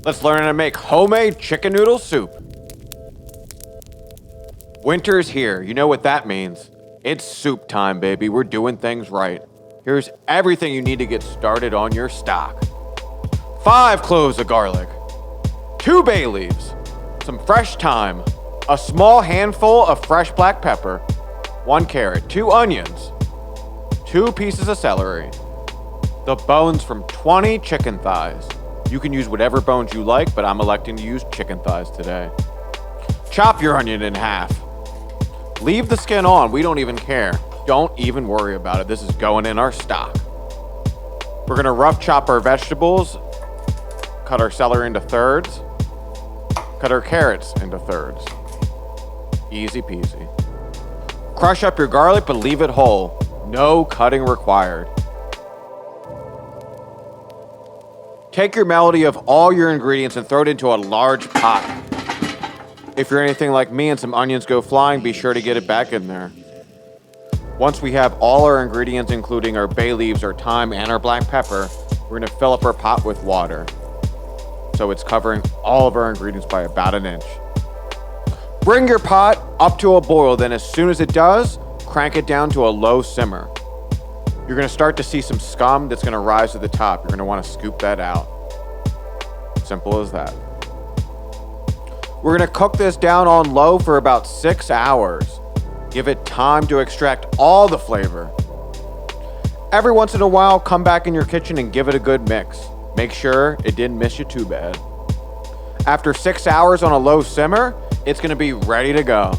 Let's learn how to make homemade chicken noodle soup. Winter's here. You know what that means. It's soup time, baby. We're doing things right. Here's everything you need to get started on your stock. 5 cloves of garlic, 2 bay leaves, some fresh thyme, a small handful of fresh black pepper, 1 carrot, 2 onions, 2 pieces of celery, the bones from 20 chicken thighs. You can use whatever bones you like, but I'm electing to use chicken thighs today. Chop your onion in half. Leave the skin on, we don't even care. Don't even worry about it, this is going in our stock. We're gonna rough chop our vegetables, cut our celery into thirds, cut our carrots into thirds. Easy peasy. Crush up your garlic, but leave it whole. No cutting required. Take your melody of all your ingredients and throw it into a large pot. If you're anything like me and some onions go flying, be sure to get it back in there. Once we have all our ingredients, including our bay leaves, our thyme, and our black pepper, we're gonna fill up our pot with water. So it's covering all of our ingredients by about 1 inch. Bring your pot up to a boil, then as soon as it does, crank it down to a low simmer. You're gonna start to see some scum that's gonna rise to the top. You're gonna wanna scoop that out. Simple as that. We're gonna cook this down on low for about 6 hours. Give it time to extract all the flavor. Every once in a while, come back in your kitchen and give it a good mix. Make sure it didn't miss you too bad. After 6 hours on a low simmer, it's gonna be ready to go.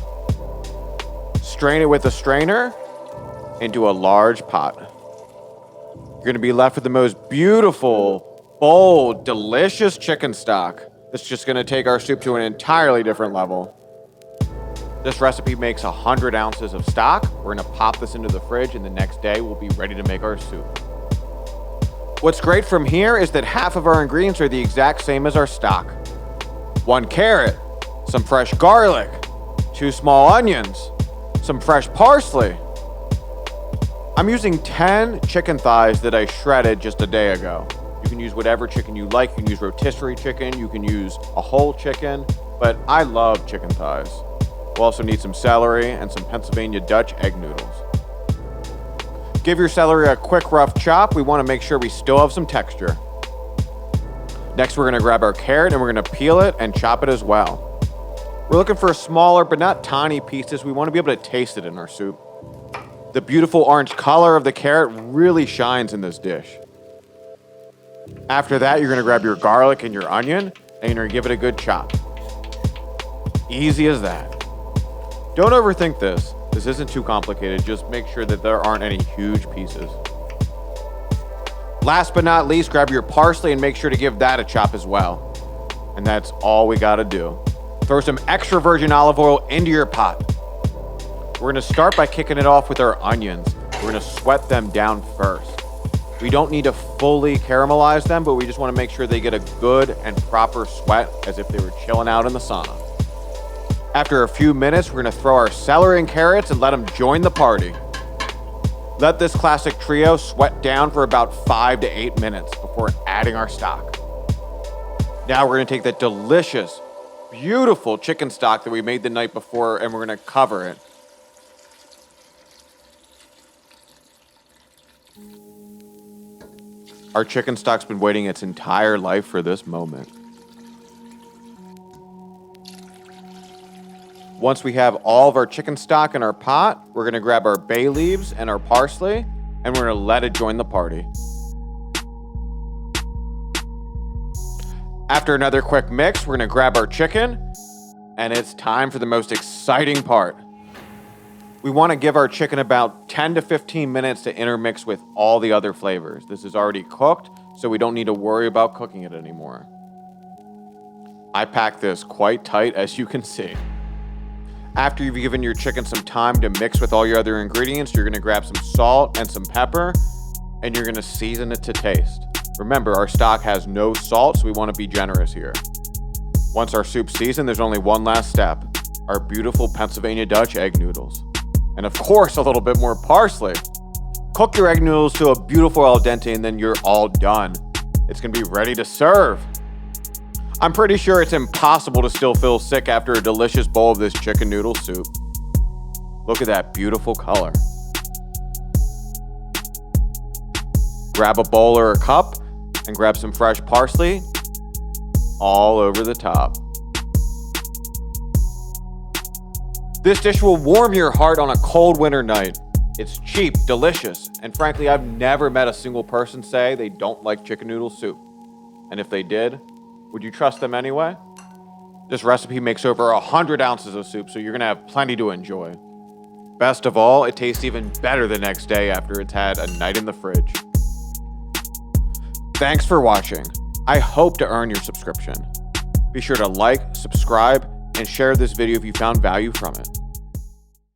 Strain it with a strainer into a large pot. You're gonna be left with the most beautiful, bold, delicious chicken stock. That's just gonna take our soup to an entirely different level. This recipe makes 100 ounces of stock. We're gonna pop this into the fridge and the next day we'll be ready to make our soup. What's great from here is that half of our ingredients are the exact same as our stock. 1 carrot, some fresh garlic, 2 small onions, some fresh parsley. I'm using 10 chicken thighs that I shredded just a day ago. You can use whatever chicken you like. You can use rotisserie chicken, you can use a whole chicken, but I love chicken thighs. We'll also need some celery and some Pennsylvania Dutch Egg Noodles. Give your celery a quick rough chop. We want to make sure we still have some texture. Next, we're going to grab our carrot and we're going to peel it and chop it as well. We're looking for smaller but not tiny pieces. We want to be able to taste it in our soup. The beautiful orange color of the carrot really shines in this dish. After that, you're going to grab your garlic and your onion and you're going to give it a good chop. Easy as that. Don't overthink this. This isn't too complicated. Just make sure that there aren't any huge pieces. Last but not least, grab your parsley and make sure to give that a chop as well. And that's all we gotta do. Throw some extra virgin olive oil into your pot. We're gonna start by kicking it off with our onions. We're gonna sweat them down first. We don't need to fully caramelize them, but we just wanna make sure they get a good and proper sweat as if they were chilling out in the sauna. After a few minutes, we're gonna throw our celery and carrots and let them join the party. Let this classic trio sweat down for about 5 to 8 minutes before adding our stock. Now we're gonna take that delicious, beautiful chicken stock that we made the night before and we're gonna cover it. Our chicken stock's been waiting its entire life for this moment. Once we have all of our chicken stock in our pot, we're gonna grab our bay leaves and our parsley, and we're gonna let it join the party. After another quick mix, we're gonna grab our chicken, and it's time for the most exciting part. We wanna give our chicken about 10 to 15 minutes to intermix with all the other flavors. This is already cooked, so we don't need to worry about cooking it anymore. I packed this quite tight, as you can see. After you've given your chicken some time to mix with all your other ingredients, you're gonna grab some salt and some pepper, and you're gonna season it to taste. Remember, our stock has no salt, so we wanna be generous here. Once our soup's seasoned, there's only one last step, our beautiful Pennsylvania Dutch Egg Noodles. And of course, a little bit more parsley. Cook your egg noodles to a beautiful al dente, and then you're all done. It's gonna be ready to serve. I'm pretty sure it's impossible to still feel sick after a delicious bowl of this chicken noodle soup. Look at that beautiful color. Grab a bowl or a cup and grab some fresh parsley all over the top. This dish will warm your heart on a cold winter night. It's cheap, delicious, and frankly, I've never met a single person say they don't like chicken noodle soup. And if they did, would you trust them anyway? This recipe makes over 100 ounces of soup, so you're gonna have plenty to enjoy. Best of all, it tastes even better the next day after it's had a night in the fridge. Thanks for watching. I hope to earn your subscription. Be sure to like, subscribe, and share this video if you found value from it.